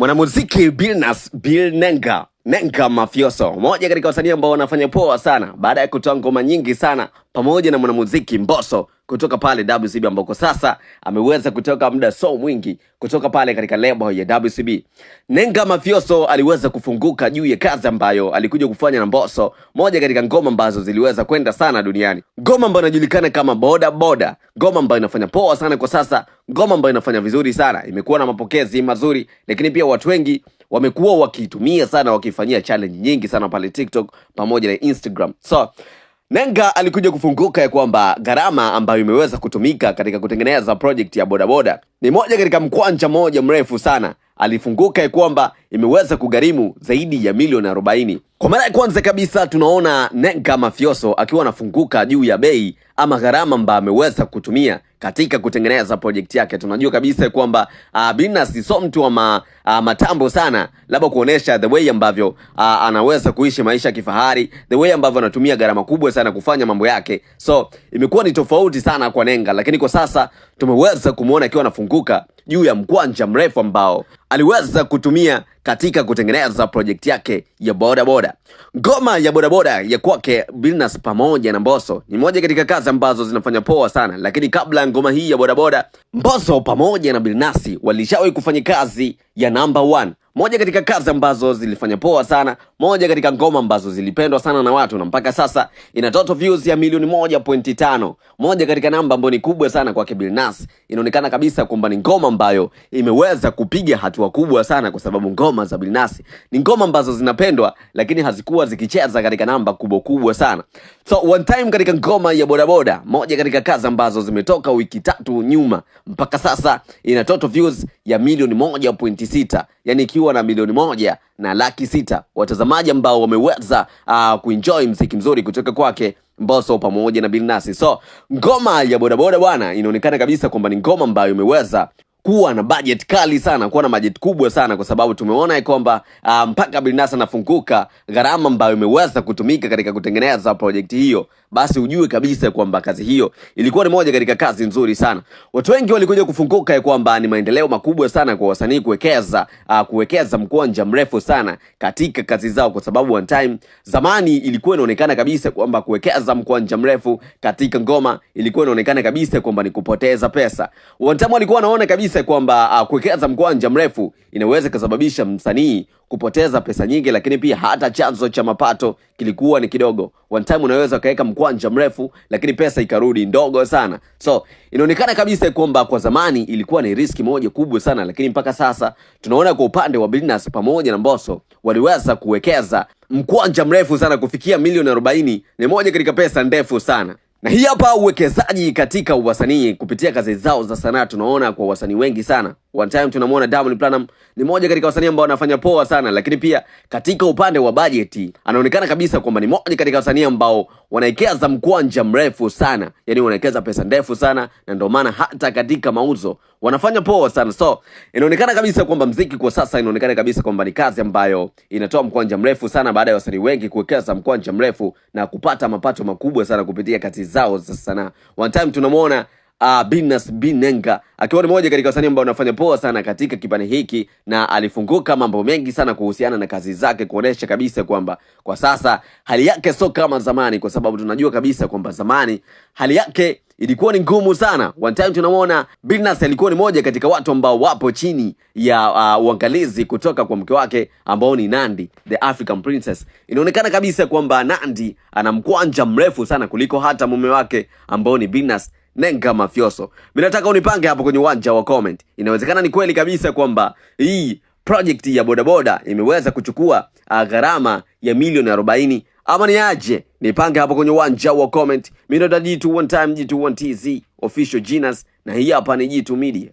Mwanamuziki Bill Nenga Mafioso, mmoja katika wasanii ambao wanafanya poa sana baada ya kutoa ngoma nyingi sana pamoja na mwanamuziki Mbosso kutoka pale WCB, ambako sasa ameweza kutoka muda so mwingi kutoka pale katika lebo ya WCB. Nenga Mafioso aliweza kufunguka juu ya kazi ambayo alikuja kufanya na Mbosso, moja katika ngoma ambazo ziliweza kwenda sana duniani, ngoma ambayo inajulikana kama Boda Boda, ngoma ambayo inafanya poa sana kwa sasa, ngoma ambayo inafanya vizuri sana, imekuwa na mapokezi mazuri, lakini pia watu wengi wamekuwa wakitumia sana, wakifanyia challenge nyingi sana pale TikTok pamoja na Instagram. So Nenga alikuja kufunguka ya kwamba gharama ambayo imeweza kutumika katika kutengeneza project ya Boda Boda ni moja katika mkwanja moja mrefu sana. Alifunguka ya kwamba imeweza kugharimu zaidi ya milioni 40. Kwa mara ya kwanza kabisa tunaona Nenga Mafioso akiwa anafunguka juu ya bei ama gharama ambayo ameweza kutumia katika kutengeneza project yake. Tunajua kabisa kwamba Billnass sio mtu wa matambo sana, labda kuonesha the way ambavyo anaweza kuishi maisha ya kifahari, the way ambavyo anatumia gharama kubwa sana kufanya mambo yake. So imekuwa ni tofauti sana kwa Nenga, lakini kwa sasa tumeweza kumuona akiwa anafunguka juu ya mkwanja mrefu ambao aliweza kutumia katika kutengeneza project yake ya Boda Boda. Ngoma ya Boda Boda ya kwake Billnass pamoja na Mbosso ni moja katika kazi ambazo zinafanya poa sana, lakini kabla ya ngoma hii ya Boda Boda, Mbosso pamoja na Billnass walishawahi kufanya kazi ya Number One, moja katika kazi ambazo zilifanya poa sana, moja katika ngoma ambazo zilipendwa sana na watu, na mpaka sasa ina total views ya milioni 1.5, moja katika namba ambayo ni kubwa sana kwa Billnass. Inaonekana kabisa kwamba ni ngoma ambayo imeweza kupiga hatua kubwa sana, kwa sababu ngoma za Billnass ni ngoma ambazo zinapendwa, lakini hazikuwa zikicheza katika namba kubwa sana. So one time katika ngoma ya Boda Boda, moja katika kazi ambazo zimetoka wiki 3 nyuma, mpaka sasa ina total views ya milioni 1.6, yani ikiwa na milioni 1.6 watazamaji ambao wameweza kuenjoy muziki mzuri kutoka kwake Mbosso pamoja na Billnass. So ngoma ya Boda Boda bwana, inaonekana kabisa kwamba ni ngoma ambayo imeweza kuwa na budget kali sana, kuwa na budget kubwa sana, kwa sababu tumeona kwamba mpaka Billnass anafunguka gharama ambayo imeweza kutumika katika kutengeneza project hiyo, basi ujue kabisa kwamba kazi hiyo ilikuwa ni moja katika kazi nzuri sana. Watu wengi walikuja kufunguka ya kwamba ni maendeleo makubwa sana kwa wasanii kuwekeza mkwanja mrefu sana katika kazi zao, kwa sababu one time zamani ilikuwa inaonekana kabisa kwamba kuwekeza mkwanja mrefu katika ngoma ilikuwa inaonekana kabisa kwamba ni kupoteza pesa. One time walikuwa wanaona kabisa kwamba kuwekeza mkwanja mrefu inaweza kusababisha msanii kupoteza pesa nyingi, lakini pia hata chanzo cha mapato kilikuwa ni kidogo. One time unaweza kaweka mkwanja mrefu lakini pesa ikarudi ndogo sana. So inaonekana kabisa kwamba kwa zamani ilikuwa ni riski moja kubwa sana, lakini mpaka sasa tunaona kwa upande wa Billnass pamoja na Mbosso waliweza kuwekeza mkwanja mrefu sana. Kufikia milioni 40 ni moja katika pesa ndefu sana. Na hii hapa uwekezaji katika wasanii kupitia kazi zao za sanaa tunaona kwa wasanii wengi sana. One time tunamuona Diamond Platnumz ni moja katika wasanii ambao wanafanya poa sana, lakini pia katika upande wa budget anaonekana kabisa kwamba ni moja katika wasanii ambao wanaekeza mkwanja mrefu sana, yani wanaekeza pesa ndefu sana, na ndio maana hata katika mauzo wanafanya poa sana. So inaonekana kabisa kwamba muziki kwa sasa inaonekana kabisa kwamba ni kazi ambayo inatoa mkwanja mrefu sana, baada ya wasanii wengi kuwekeza mkwanja mrefu na kupata mapato makubwa sana kupitia kazi zao za sanaa. One time tunamuona Billnass Nenga akiwa ni moja katika wasanii ambao wanafanya poa sana katika kipande hiki, na alifunguka mambo mengi sana kuhusiana na kazi zake, kuonesha kabisa kwamba kwa sasa hali yake sio kama zamani, kwa sababu tunajua kabisa kwamba zamani hali yake ilikuwa ni ngumu sana. One time tunamuona Billnass alikuwa ni moja katika watu ambao wapo chini ya uangalizi kutoka kwa mke wake ambao ni Nandy the African Princess. Inaonekana kabisa kwamba Nandy ana mkwanja mrefu sana kuliko hata mume wake ambao ni Billnass Nenga Mafioso. Mimi nataka unipange hapo kwenye uwanja wa comment. Inawezekana ni kweli kabisa kwamba hii project ya Boda Boda imeweza kuchukua gharama ya milioni 40, ama ni aje? Nipange hapo kwenye uwanja wa comment. Mimi ndo G2 One Time, G2 One TZ official Genius, na hii hapa ni G2 Media.